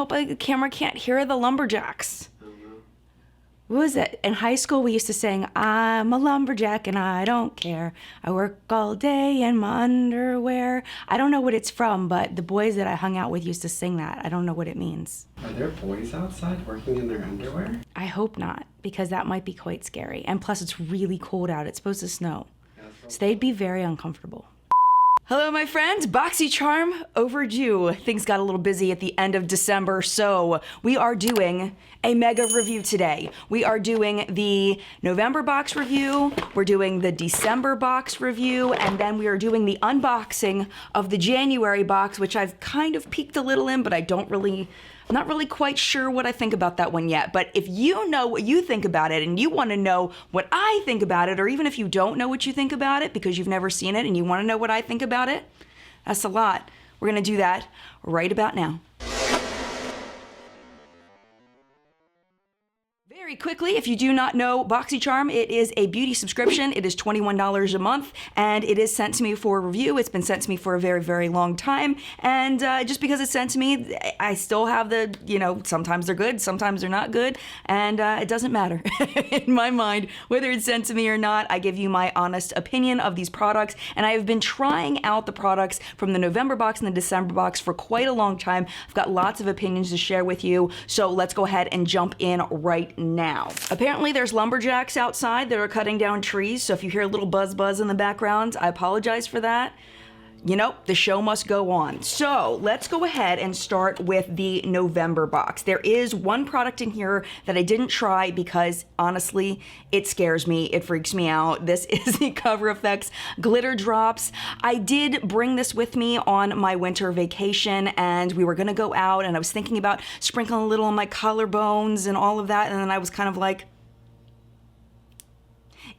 hope the camera can't hear the lumberjacks. What was it? In high school, we used to sing, I'm a lumberjack and I don't care. I work all day in my underwear. I don't know what it's from, but the boys that I hung out with used to sing that. I don't know what it means. Are there boys outside working in their underwear? I hope not, because that might be quite scary. And plus, it's really cold out. It's supposed to snow. So they'd be very uncomfortable. Hello, my friends. BoxyCharm overdue. Things got a little busy at the end of December, so we are doing a mega review today. We are doing the November box review, we're doing the December box review, and then we are doing the unboxing of the January box, which I've kind of peeked a little in, but I'm not really quite sure what I think about that one yet. But if you know what you think about it and you want to know what I think about it, or even if you don't know what you think about it because you've never seen it and you want to know what I think about it, that's a lot. We're going to do that right about now. Very quickly, if you do not know BoxyCharm, it is a beauty subscription. It is $21 a month, and it is sent to me for review. It's been sent to me for a very, very long time, and just because it's sent to me, I still have the, sometimes they're good, sometimes they're not good, and it doesn't matter in my mind whether it's sent to me or not. I give you my honest opinion of these products, and I have been trying out the products from the November box and the December box for quite a long time. I've got lots of opinions to share with you, so let's go ahead and jump in right now. Apparently there's lumberjacks outside that are cutting down trees, so if you hear a little buzz in the background, I apologize for that. The show must go on. So let's go ahead and start with the November box. There is one product in here that I didn't try because honestly, it scares me. It freaks me out. This is the Cover FX Glitter Drops. I did bring this with me on my winter vacation, and we were gonna go out, and I was thinking about sprinkling a little on my collarbones and all of that, and then I was kind of like,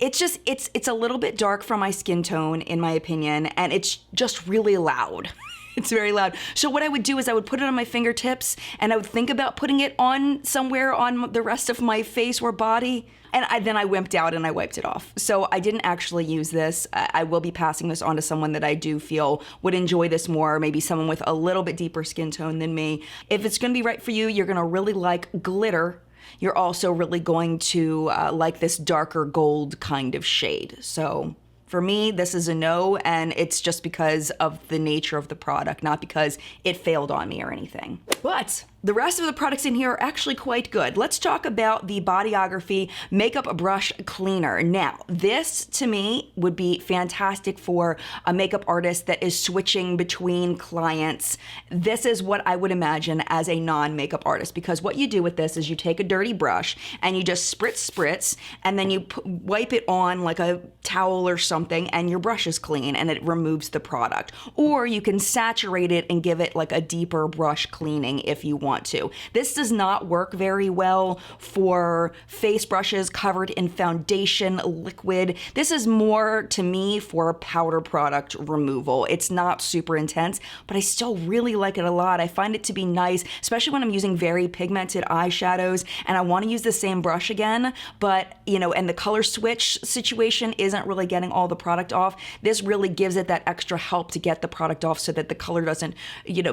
it's a little bit dark for my skin tone, in my opinion, and it's just really loud. It's very loud. So what I would do is I would put it on my fingertips, and I would think about putting it on somewhere on the rest of my face or body, and then I wimped out and I wiped it off. So I didn't actually use this. I will be passing this on to someone that I do feel would enjoy this more, maybe someone with a little bit deeper skin tone than me. If it's gonna be right for you, you're gonna really like glitter. You're also really going to like this darker gold kind of shade. So for me, this is a no, and it's just because of the nature of the product, not because it failed on me or anything. But the rest of the products in here are actually quite good. Let's talk about the Bodyography Makeup Brush Cleaner. Now, this to me would be fantastic for a makeup artist that is switching between clients. This is what I would imagine as a non-makeup artist, because what you do with this is you take a dirty brush and you just spritz, and then you wipe it on like a towel or something, and your brush is clean and it removes the product. Or you can saturate it and give it like a deeper brush cleaning if you want to. This does not work very well for face brushes covered in foundation liquid. This is more, to me, for powder product removal. It's not super intense, but I still really like it a lot. I find it to be nice, especially when I'm using very pigmented eyeshadows and I want to use the same brush again, but and the color switch situation isn't really getting all the product off. This really gives it that extra help to get the product off so that the color doesn't,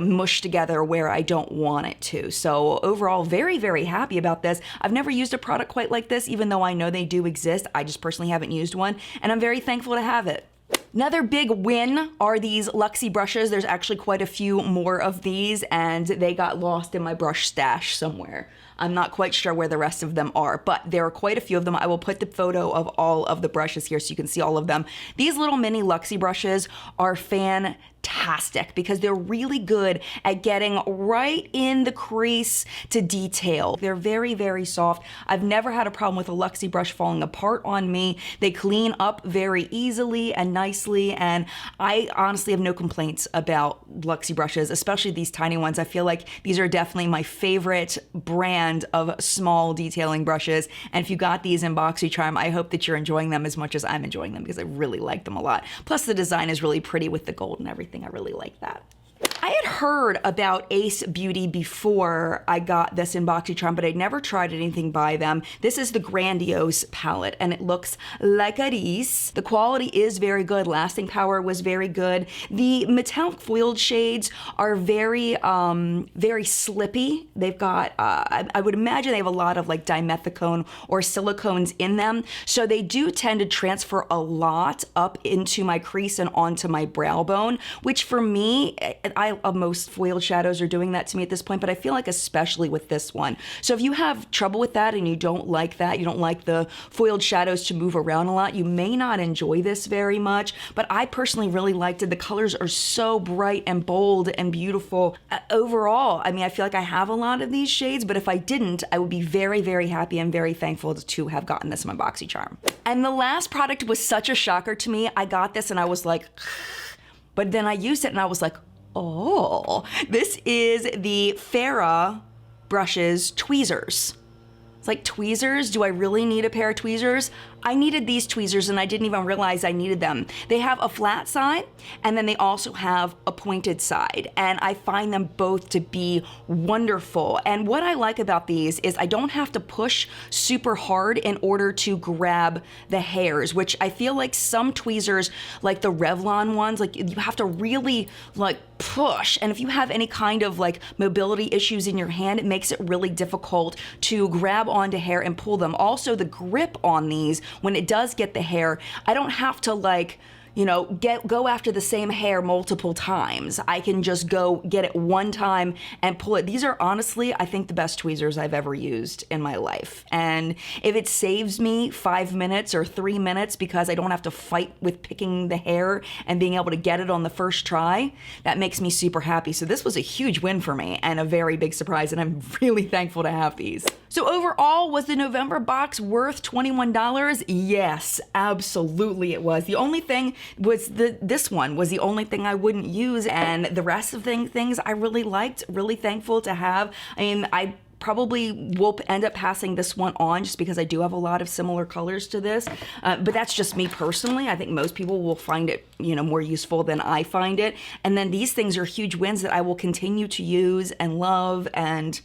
mush together where I don't want it to. So overall, very, very happy about this. I've never used a product quite like this, even though I know they do exist. I just personally haven't used one, and I'm very thankful to have it. Another big win are these Luxie brushes. There's actually quite a few more of these, and they got lost in my brush stash somewhere. I'm not quite sure where the rest of them are, but there are quite a few of them. I will put the photo of all of the brushes here so you can see all of them. These little mini Luxie brushes are fantastic because they're really good at getting right in the crease to detail. They're very, very soft. I've never had a problem with a Luxie brush falling apart on me. They clean up very easily and nicely, and I honestly have no complaints about Luxie brushes, especially these tiny ones. I feel like these are definitely my favorite brand of small detailing brushes, and if you got these in BoxyCharm, I hope that you're enjoying them as much as I'm enjoying them because I really like them a lot. Plus the design is really pretty with the gold and everything. I really like that. I had heard about Ace Beauty before I got this in BoxyCharm, but I'd never tried anything by them. This is the Grandiose palette, and it looks like this. The quality is very good. Lasting power was very good. The metallic foiled shades are very, very slippy. They've got, I would imagine they have a lot of like dimethicone or silicones in them, so they do tend to transfer a lot up into my crease and onto my brow bone, which for me, most foiled shadows are doing that to me at this point, but I feel like especially with this one. So if you have trouble with that and you don't like that, you don't like the foiled shadows to move around a lot, you may not enjoy this very much, but I personally really liked it. The colors are so bright and bold and beautiful. Overall, I mean, I feel like I have a lot of these shades, but if I didn't, I would be very, very happy and very thankful to have gotten this in my BoxyCharm. And the last product was such a shocker to me. I got this and I was like, but then I used it and I was like, oh, this is the Farrah brushes tweezers. It's like, tweezers? Do I really need a pair of tweezers? I needed these tweezers and I didn't even realize I needed them. They have a flat side and then they also have a pointed side, and I find them both to be wonderful. And what I like about these is I don't have to push super hard in order to grab the hairs, which I feel like some tweezers, like the Revlon ones, like you have to really like push. And if you have any kind of like mobility issues in your hand, it makes it really difficult to grab onto hair and pull them. Also, the grip on these, when it does get the hair, I don't have to like, you know, go after the same hair multiple times. I can just go get it one time and pull it. These are honestly, I think, the best tweezers I've ever used in my life. And if it saves me 5 minutes or 3 minutes because I don't have to fight with picking the hair and being able to get it on the first try, that makes me super happy. So this was a huge win for me and a very big surprise, and I'm really thankful to have these. So overall, was the November box worth $21? Yes, absolutely it was. The only thing was this one was the only thing I wouldn't use, and the rest of things I really liked, really thankful to have. I mean, I probably will end up passing this one on just because I do have a lot of similar colors to this, but that's just me personally. I think most people will find it, you know, more useful than I find it. And then these things are huge wins that I will continue to use and love, and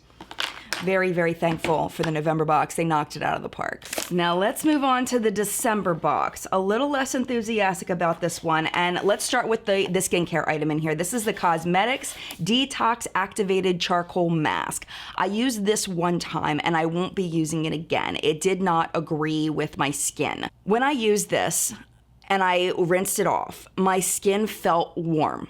very, very thankful for the November box. They knocked it out of the park. Now let's move on to the December box. A little less enthusiastic about this one, and let's start with the skincare item in here. This is the Cosmetics Detox Activated Charcoal Mask. I used this one time and I won't be using it again. It did not agree with my skin. When I used this and I rinsed it off, my skin felt warm.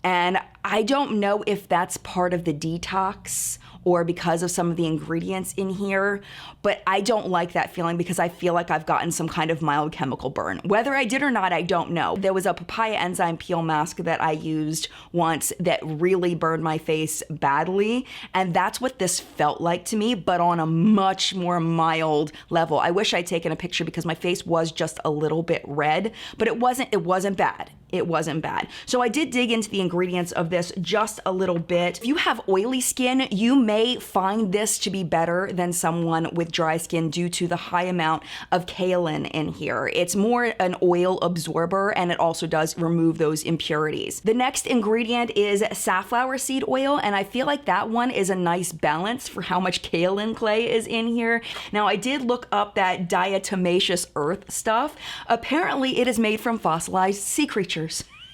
And I don't know if that's part of the detox or because of some of the ingredients in here, but I don't like that feeling because I feel like I've gotten some kind of mild chemical burn. Whether I did or not, I don't know. There was a papaya enzyme peel mask that I used once that really burned my face badly, and that's what this felt like to me, but on a much more mild level. I wish I'd taken a picture because my face was just a little bit red, but it wasn't bad. It wasn't bad. So I did dig into the ingredients of this just a little bit. If you have oily skin, you may find this to be better than someone with dry skin due to the high amount of kaolin in here. It's more an oil absorber, and it also does remove those impurities. The next ingredient is safflower seed oil, and I feel like that one is a nice balance for how much kaolin clay is in here. Now, I did look up that diatomaceous earth stuff. Apparently, it is made from fossilized sea creatures.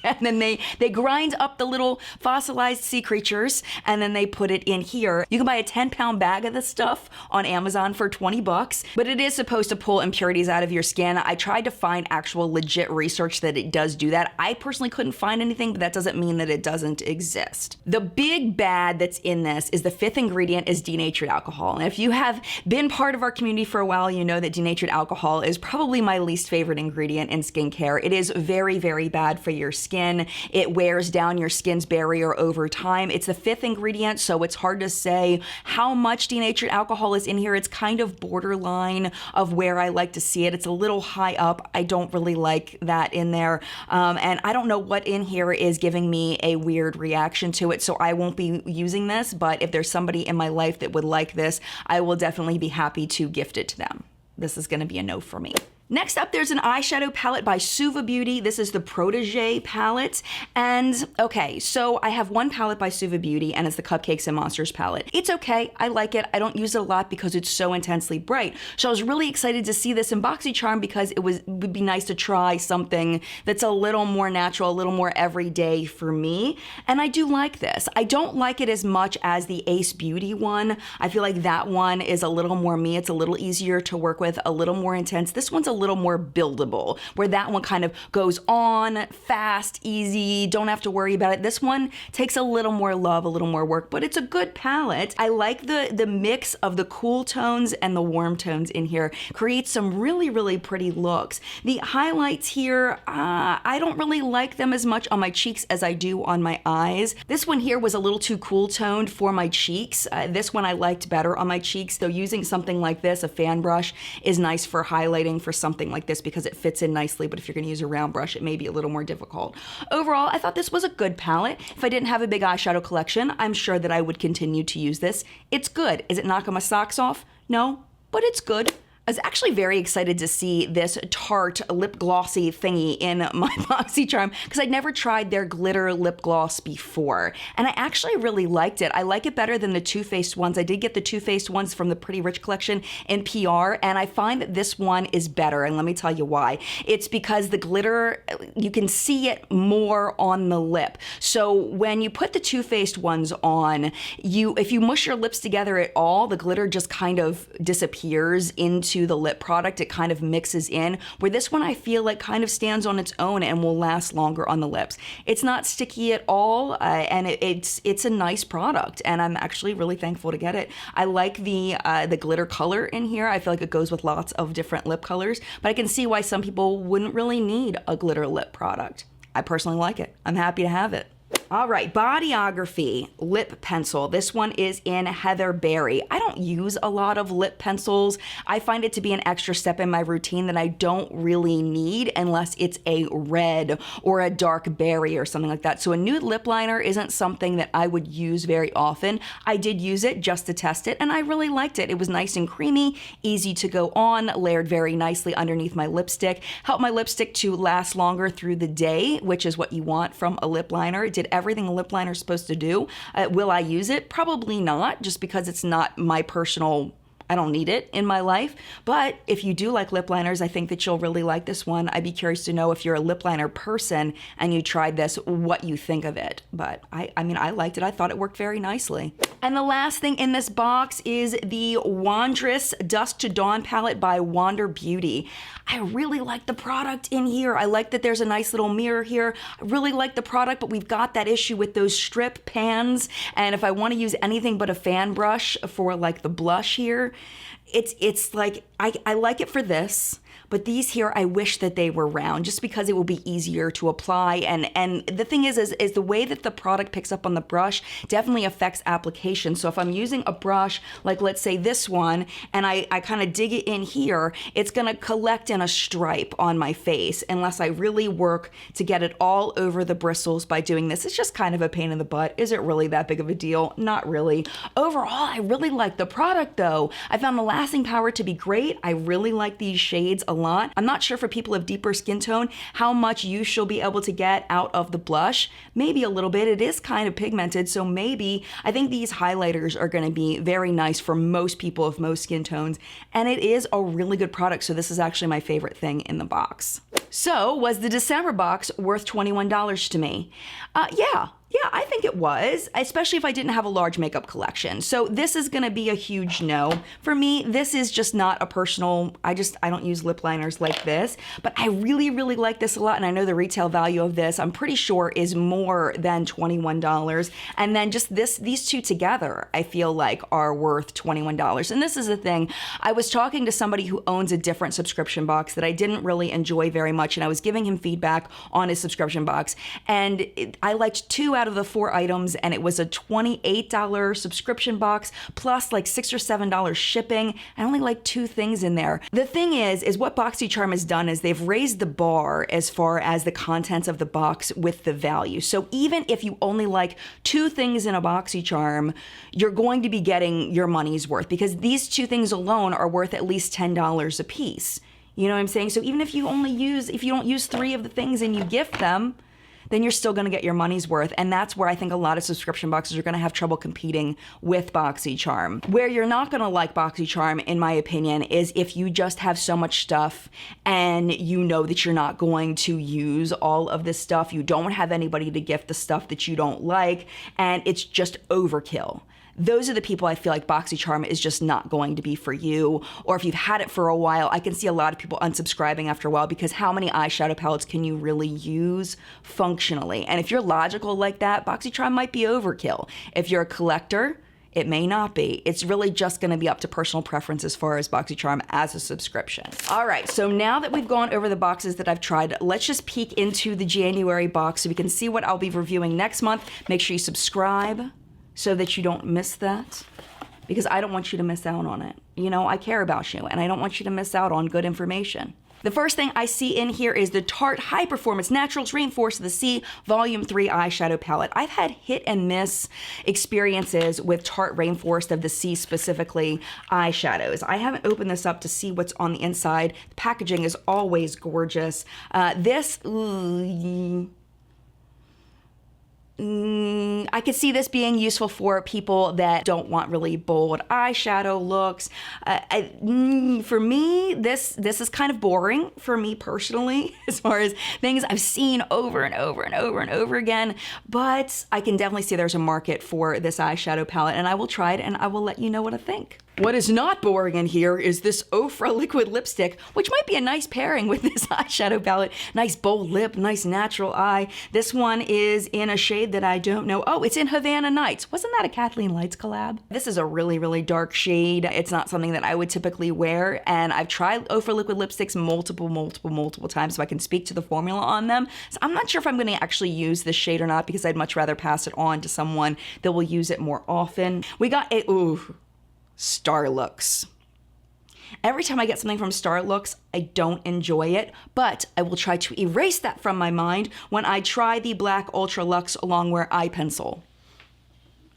And then they grind up the little fossilized sea creatures, and then they put it in here. You can buy a 10-pound bag of this stuff on Amazon for 20 bucks, but it is supposed to pull impurities out of your skin. I tried to find actual legit research that it does do that. I personally couldn't find anything, but that doesn't mean that it doesn't exist. The big bad that's in this is the fifth ingredient is denatured alcohol. And if you have been part of our community for a while, you know that denatured alcohol is probably my least favorite ingredient in skincare. It is very, very bad for your skin. It wears down your skin's barrier over time. It's the fifth ingredient, so it's hard to say how much denatured alcohol is in here. It's kind of borderline of where I like to see it. It's a little high up. I don't really like that in there. And I don't know what in here is giving me a weird reaction to it, so I won't be using this, but if there's somebody in my life that would like this, I will definitely be happy to gift it to them. This is going to be a no for me. Next up, there's an eyeshadow palette by Suva Beauty. This is the Protégé palette. And okay, so I have one palette by Suva Beauty, and it's the Cupcakes and Monsters palette. It's okay, I like it. I don't use it a lot because it's so intensely bright. So I was really excited to see this in BoxyCharm because it would be nice to try something that's a little more natural, a little more everyday for me. And I do like this. I don't like it as much as the Ace Beauty one. I feel like that one is a little more me. It's a little easier to work with, a little more intense. This one's a little more buildable, where that one kind of goes on fast, easy, don't have to worry about it. This one takes a little more love, a little more work, but it's a good palette. I like the mix of the cool tones and the warm tones in here. Creates some really, really pretty looks. The highlights here, I don't really like them as much on my cheeks as I do on my eyes. This one here was a little too cool toned for my cheeks. This one I liked better on my cheeks, though using something like this, a fan brush, is nice for highlighting for something like this because it fits in nicely, but if you're gonna use a round brush, it may be a little more difficult. Overall, I thought this was a good palette. If I didn't have a big eyeshadow collection, I'm sure that I would continue to use this. It's good. Is it knocking my socks off? No, but it's good. I was actually very excited to see this Tarte lip glossy thingy in my BoxyCharm because I'd never tried their glitter lip gloss before. And I actually really liked it. I like it better than the Too Faced ones. I did get the Too Faced ones from the Pretty Rich collection in PR, and I find that this one is better, and let me tell you why. It's because the glitter, you can see it more on the lip. So when you put the Too Faced ones on, if you mush your lips together at all, the glitter just kind of disappears into the lip product. It kind of mixes in, where this one I feel like kind of stands on its own and will last longer on the lips. It's not sticky at all, and it's a nice product, and I'm actually really thankful to get it. I like the glitter color in here. I feel like it goes with lots of different lip colors, but I can see why some people wouldn't really need a glitter lip product. I personally like it. I'm happy to have it. All right, Bodyography lip pencil. This one is in Heather Berry. I don't use a lot of lip pencils. I find it to be an extra step in my routine that I don't really need unless it's a red or a dark berry or something like that. So a nude lip liner isn't something that I would use very often. I did use it just to test it, and I really liked it. It was nice and creamy, easy to go on, layered very nicely underneath my lipstick, helped my lipstick to last longer through the day, which is what you want from a lip liner. It did everything a lip liner is supposed to do. Will I use it? Probably not, just because it's not my personal, I don't need it in my life. But if you do like lip liners, I think that you'll really like this one. I'd be curious to know if you're a lip liner person and you tried this, what you think of it. But I mean, I liked it. I thought it worked very nicely. And the last thing in this box is the Wondrous Dusk to Dawn palette by Wander Beauty. I really like the product in here. I like that there's a nice little mirror here. I really like the product, but we've got that issue with those strip pans. And if I want to use anything but a fan brush for like the blush here, it's like, I like it for this. But these here, I wish that they were round just because it will be easier to apply. And the thing is the way that the product picks up on the brush definitely affects application. So if I'm using a brush, like let's say this one, and I kind of dig it in here, it's gonna collect in a stripe on my face unless I really work to get it all over the bristles by doing this. It's just kind of a pain in the butt. Is it really that big of a deal? Not really. Overall, I really like the product though. I found the lasting power to be great. I really like these shades a lot. I'm not sure for people of deeper skin tone how much use you'll be able to get out of the blush. Maybe a little bit. It is kind of pigmented, so maybe. I think these highlighters are going to be very nice for most people of most skin tones, and it is a really good product, so this is actually my favorite thing in the box. So, was the December box worth $21 to me? Yeah, I think it was, especially if I didn't have a large makeup collection. So this is gonna be a huge no. For me, this is just not a personal, I don't use lip liners like this, but I really, really like this a lot, and I know the retail value of this, I'm pretty sure, is more than $21. And then just these two together, I feel like are worth $21. And this is the thing, I was talking to somebody who owns a different subscription box that I didn't really enjoy very much, and I was giving him feedback on his subscription box, and I liked 2 out of the 4 items, and it was a $28 subscription box plus like $6 or $7 shipping. I only like 2 things in there. The thing is what BoxyCharm has done is they've raised the bar as far as the contents of the box with the value. So even if you only like 2 things in a BoxyCharm, you're going to be getting your money's worth, because these 2 things alone are worth at least $10 a piece. You know what I'm saying? So even if you don't use 3 of the things and you gift them, then you're still gonna get your money's worth. And that's where I think a lot of subscription boxes are gonna have trouble competing with BoxyCharm. Where you're not gonna like BoxyCharm, in my opinion, is if you just have so much stuff and you know that you're not going to use all of this stuff, you don't have anybody to gift the stuff that you don't like, and it's just overkill. Those are the people I feel like BoxyCharm is just not going to be for you. Or if you've had it for a while, I can see a lot of people unsubscribing after a while, because how many eyeshadow palettes can you really use functionally? And if you're logical like that, BoxyCharm might be overkill. If you're a collector, it may not be. It's really just gonna be up to personal preference as far as BoxyCharm as a subscription. All right, so now that we've gone over the boxes that I've tried, let's just peek into the January box so we can see what I'll be reviewing next month. Make sure you subscribe so that you don't miss that, because I don't want you to miss out on it. You know, I care about you, and I don't want you to miss out on good information. The first thing I see in here is the Tarte High Performance Naturals Reinforce the Sea Volume 3 eyeshadow palette. I've had hit and miss experiences with Tarte Rainforest of the Sea specifically eyeshadows. I haven't opened this up to see what's on the inside. The packaging is always gorgeous. I could see this being useful for people that don't want really bold eyeshadow looks. For me, this is kind of boring for me personally, as far as things I've seen over and over and over and over again, but I can definitely see there's a market for this eyeshadow palette, and I will try it and I will let you know what I think. What is not boring in here is this Ofra liquid lipstick, which might be a nice pairing with this eyeshadow palette. Nice bold lip, nice natural eye. This one is in a shade that I don't know. Oh, it's in Havana Nights. Wasn't that a Kathleen Lights collab? This is a really, really dark shade. It's not something that I would typically wear, and I've tried Ofra liquid lipsticks multiple times, so I can speak to the formula on them. So I'm not sure if I'm gonna actually use this shade or not, because I'd much rather pass it on to someone that will use it more often. We got a, Starlooks. Every time I get something from Starlooks, I don't enjoy it, but I will try to erase that from my mind when I try the Black Ultra Luxe Longwear eye pencil.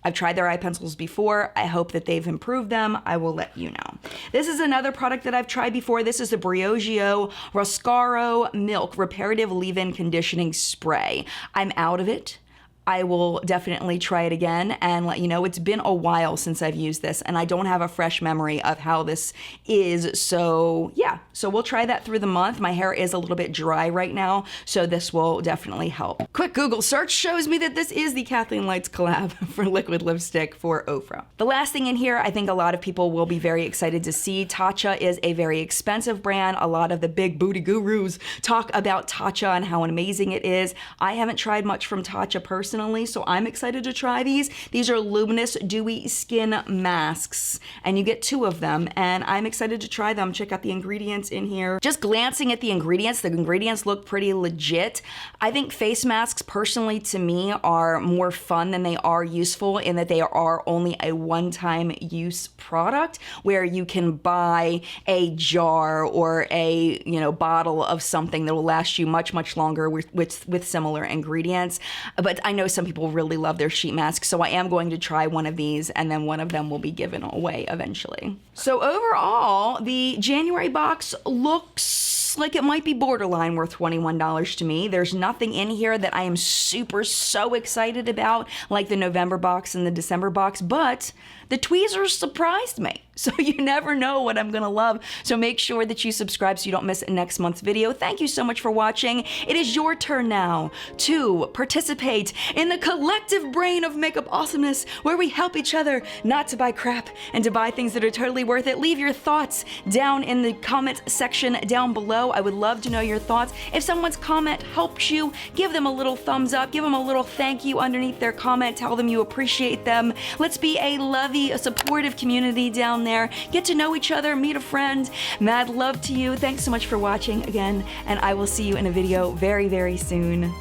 I've tried their eye pencils before. I hope that they've improved them. I will let you know. This is another product that I've tried before. This is the Briogeo Roscaro Milk Reparative Leave-In Conditioning Spray. I'm out of it. I will definitely try it again and let you know. It's been a while since I've used this, and I don't have a fresh memory of how this is. So yeah, so we'll try that through the month. My hair is a little bit dry right now, so this will definitely help. Quick Google search shows me that this is the Kathleen Lights collab for liquid lipstick for Ofra. The last thing in here, I think a lot of people will be very excited to see. Tatcha is a very expensive brand. A lot of the big booty gurus talk about Tatcha and how amazing it is. I haven't tried much from Tatcha personally, so I'm excited to try these. These are luminous dewy skin masks, and you get 2 of them, and I'm excited to try them. Check out the ingredients in here. Just glancing at the ingredients look pretty legit. I think face masks, personally, to me, are more fun than they are useful, in that they are only a one-time use product, where you can buy a jar or a bottle of something that will last you much longer with similar ingredients. But I know some people really love their sheet masks, so I am going to try one of these, and then one of them will be given away eventually. So overall, the January box looks like it might be borderline worth $21 to me. There's nothing in here that I am so excited about, like the November box and the December box, but the tweezers surprised me. So you never know what I'm gonna love. So make sure that you subscribe so you don't miss next month's video. Thank you so much for watching. It is your turn now to participate in the collective brain of makeup awesomeness, where we help each other not to buy crap and to buy things that are totally worth it. Leave your thoughts down in the comment section down below. I would love to know your thoughts. If someone's comment helps you, give them a little thumbs up, give them a little thank you underneath their comment, tell them you appreciate them. Let's be a lovey, a supportive community down there. Get to know each other, meet a friend. Mad love to you. Thanks so much for watching again, and I will see you in a video very, very soon.